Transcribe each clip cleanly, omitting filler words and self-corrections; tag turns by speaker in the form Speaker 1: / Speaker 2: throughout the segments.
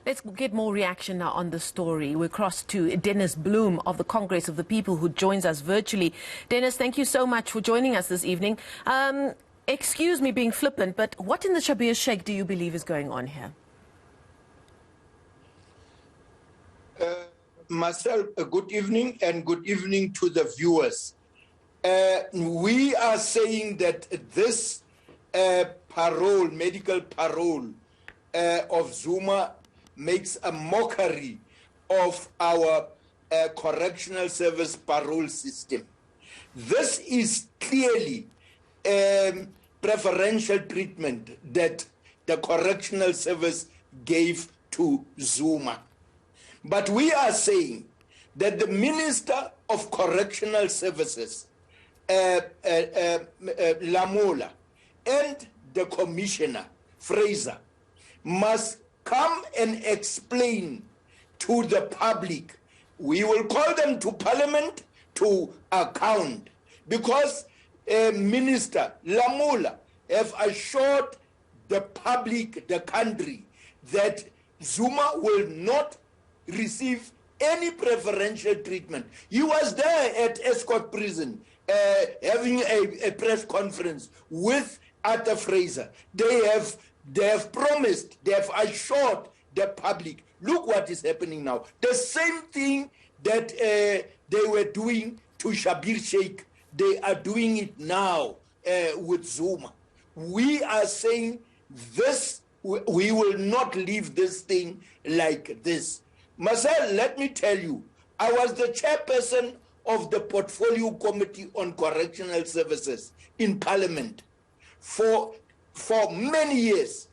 Speaker 1: Let's get more reaction now on the story. We're across to Dennis Bloom of the Congress of the People, who joins us virtually. Dennis, thank you so much for joining us this evening. Excuse me being flippant, but what in the Shabir Sheikh do you believe is going on here?
Speaker 2: Marcel, good evening, and good evening to the viewers. We are saying that this parole, medical parole of Zuma makes a mockery of our correctional service parole system. This is clearly preferential treatment that the correctional service gave to Zuma. But we are saying that the Minister of Correctional Services, Lamola, and the Commissioner, Fraser, must come and explain to the public. We will call them to Parliament to account, because Minister Lamola have assured the public, the country, that Zuma will not receive any preferential treatment. He was there at Escort Prison having a press conference with Arthur Fraser. They have promised, they have assured the public. Look what is happening now. The same thing that they were doing to Shabir Sheikh, they are doing it now with Zuma. We are saying this, we will not leave this thing like this. Marcel, let me tell you, I was the chairperson of the Portfolio Committee on Correctional Services in Parliament for many years.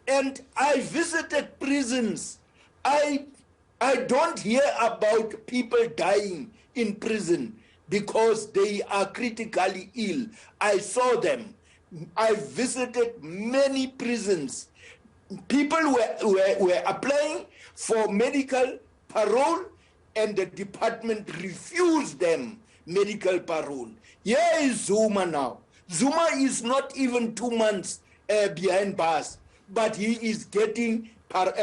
Speaker 2: And I visited prisons. I don't hear about people dying in prison because they are critically ill. I saw them. I visited many prisons. People were applying for medical parole, and the department refused them medical parole. Here is Zuma now. Zuma is not even 2 months behind bars, but he is getting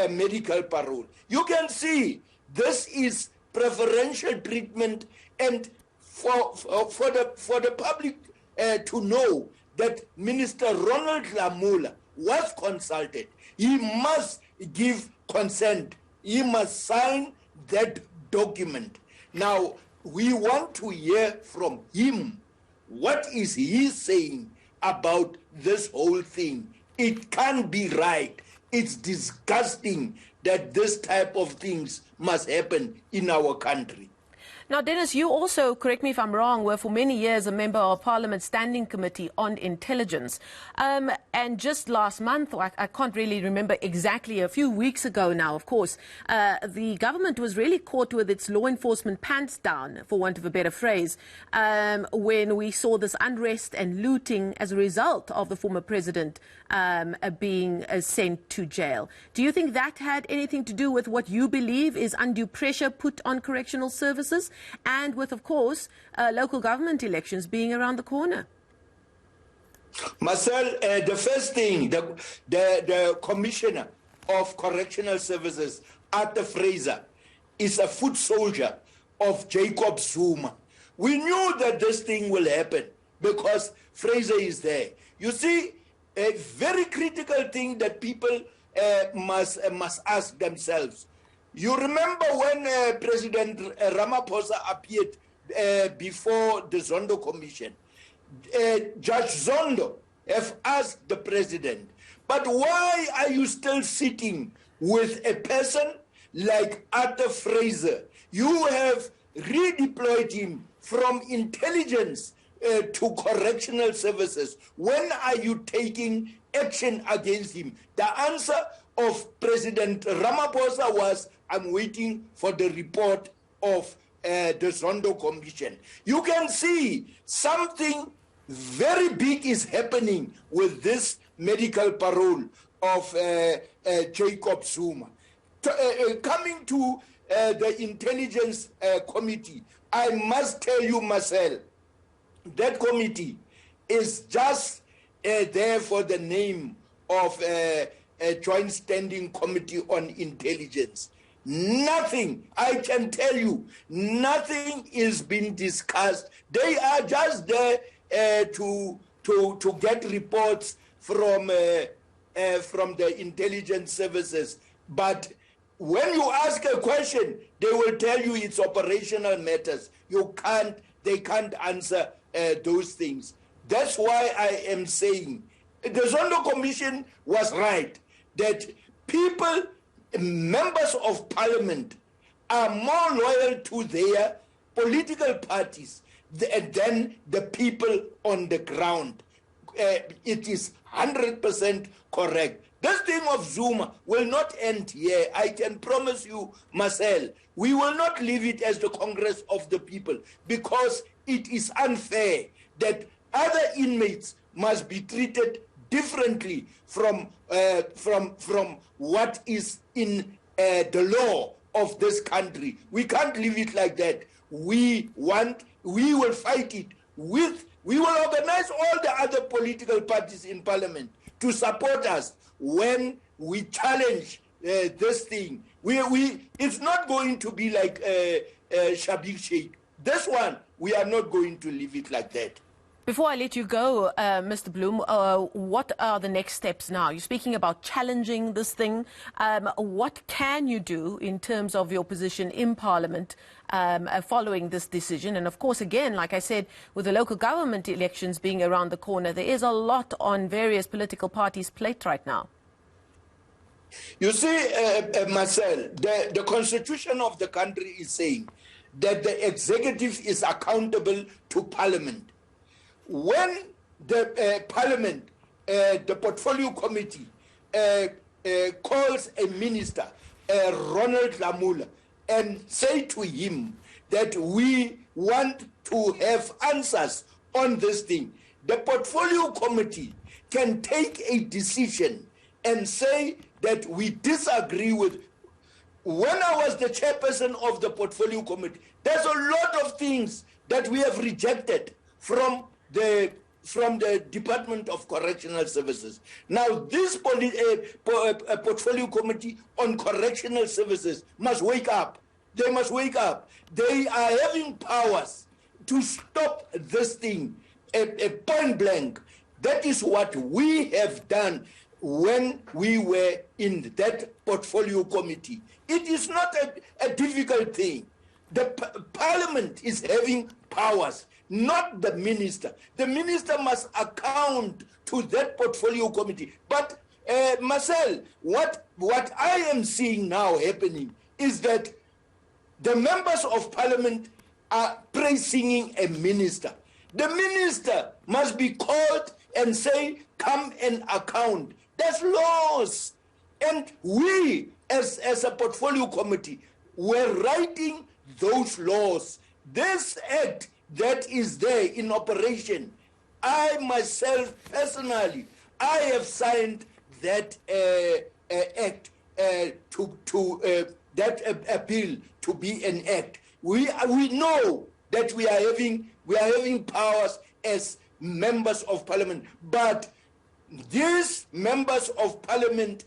Speaker 2: medical parole. You can see this is preferential treatment, and for the public to know that Minister Ronald Lamola was consulted. He must give consent. He must sign that document. Now, we want to hear from him. What is he saying about this whole thing? It can't be right. It's disgusting that this type of things must happen in our country.
Speaker 1: Now, Dennis, you also, correct me if I'm wrong, were for many years a member of Parliament's Standing Committee on Intelligence. And just last month, I can't really remember exactly, a few weeks ago now, of course, the government was really caught with its law enforcement pants down, for want of a better phrase, when we saw this unrest and looting as a result of the former president being sent to jail. Do you think that had anything to do with what you believe is undue pressure put on correctional services, and with, of course, local government elections being around the corner?
Speaker 2: Marcel, the first thing, the Commissioner of Correctional Services, Arthur Fraser, is a foot soldier of Jacob Zuma. We knew that this thing will happen because Fraser is there. You see, a very critical thing that people must ask themselves. You remember when President Ramaphosa appeared before the Zondo Commission? Judge Zondo have asked the president, but why are you still sitting with a person like Arthur Fraser? You have redeployed him from intelligence to correctional services. When are you taking action against him? The answer of President Ramaphosa was, I'm waiting for the report of the Zondo Commission. You can see something very big is happening with this medical parole of Jacob Zuma. Coming to the Intelligence Committee, I must tell you, Marcel, that committee is just there for the name of Joint Standing Committee on Intelligence. Nothing, I can tell you, nothing is being discussed. They are just there to get reports from the intelligence services. But when you ask a question, they will tell you it's operational matters. They can't answer those things. That's why I am saying the Zondo Commission was right that people, members of parliament, are more loyal to their political parties than the people on the ground. It is 100% correct. This thing of Zuma will not end here. I can promise you, Marcel, we will not leave it as the Congress of the People, because it is unfair that other inmates must be treated differently from what is in the law of this country. We can't leave it like that. We will fight it we will organize all the other political parties in parliament to support us when we challenge this thing. It's not going to be like Shabir Sheikh. This one, we are not going to leave it like that.
Speaker 1: Before I let you go, Mr. Bloem, what are the next steps now? You're speaking about challenging this thing. What can you do in terms of your position in Parliament following this decision? And of course, again, like I said, with the local government elections being around the corner, there is a lot on various political parties' plate right now.
Speaker 2: You see, Marcel, the constitution of the country is saying that the executive is accountable to Parliament. When the Parliament, the Portfolio Committee, calls a minister, Ronald Lamola, and say to him that we want to have answers on this thing, the Portfolio Committee can take a decision and say that we disagree with. When I was the chairperson of the Portfolio Committee, there's a lot of things that we have rejected from the Department of Correctional Services. Now, this Portfolio Committee on Correctional Services must wake up. They must wake up. They are having powers to stop this thing point blank. That is what we have done when we were in that Portfolio Committee. It is not a difficult thing. The Parliament is having powers, not the minister. The minister must account to that Portfolio Committee. But, Marcel, what I am seeing now happening is that the members of Parliament are praise-singing a minister. The minister must be called and say, come and account. There's laws. And we, as a Portfolio Committee, were writing those laws. This act that is there in operation, I myself personally, I have signed that act that bill to be an act. We know that we are having powers as members of Parliament, but these members of Parliament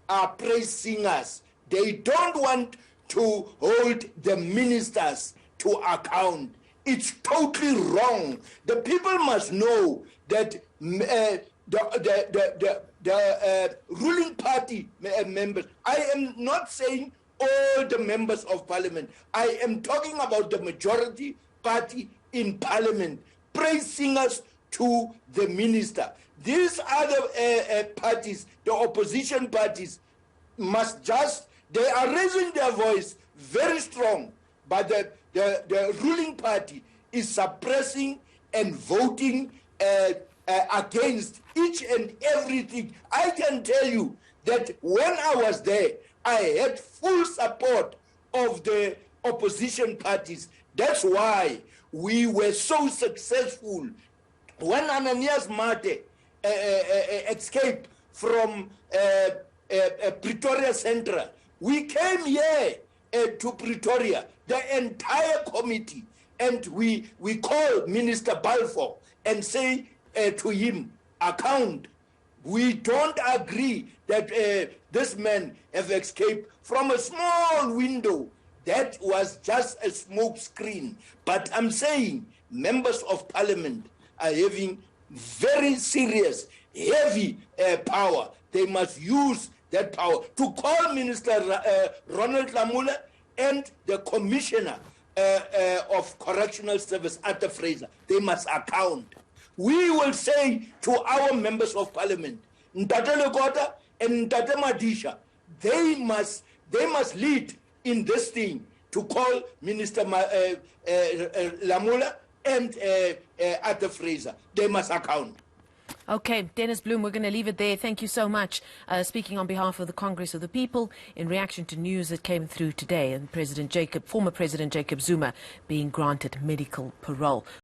Speaker 2: are praise singers. They don't want to hold the ministers to account. It's totally wrong. The people must know that the ruling party members, I am not saying all the members of Parliament. I am talking about the majority party in Parliament, praise singers to the minister. These other parties, the opposition parties, must just, they are raising their voice very strong, but the ruling party is suppressing and voting against each and everything. I can tell you that when I was there, I had full support of the opposition parties. That's why we were so successful. When Ananias Mate escaped from Pretoria Central, we came here to Pretoria, the entire committee, and we called Minister Balfour and say to him, account. We don't agree that this man have escaped from a small window. That was just a smoke screen. But I'm saying members of parliament are having very serious, heavy power. They must use that power to call Minister Ronald Lamola and the Commissioner of Correctional Services, Arthur Fraser. They must account. We will say to our members of parliament, Ntate Lekota and Ntate Madisha, they must lead in this thing to call Minister Lamola and Arthur Fraser. They must account.
Speaker 1: Okay, Dennis Bloem, we're going to leave it there. Thank you so much. Speaking on behalf of the Congress of the People in reaction to news that came through today and former President Jacob Zuma being granted medical parole.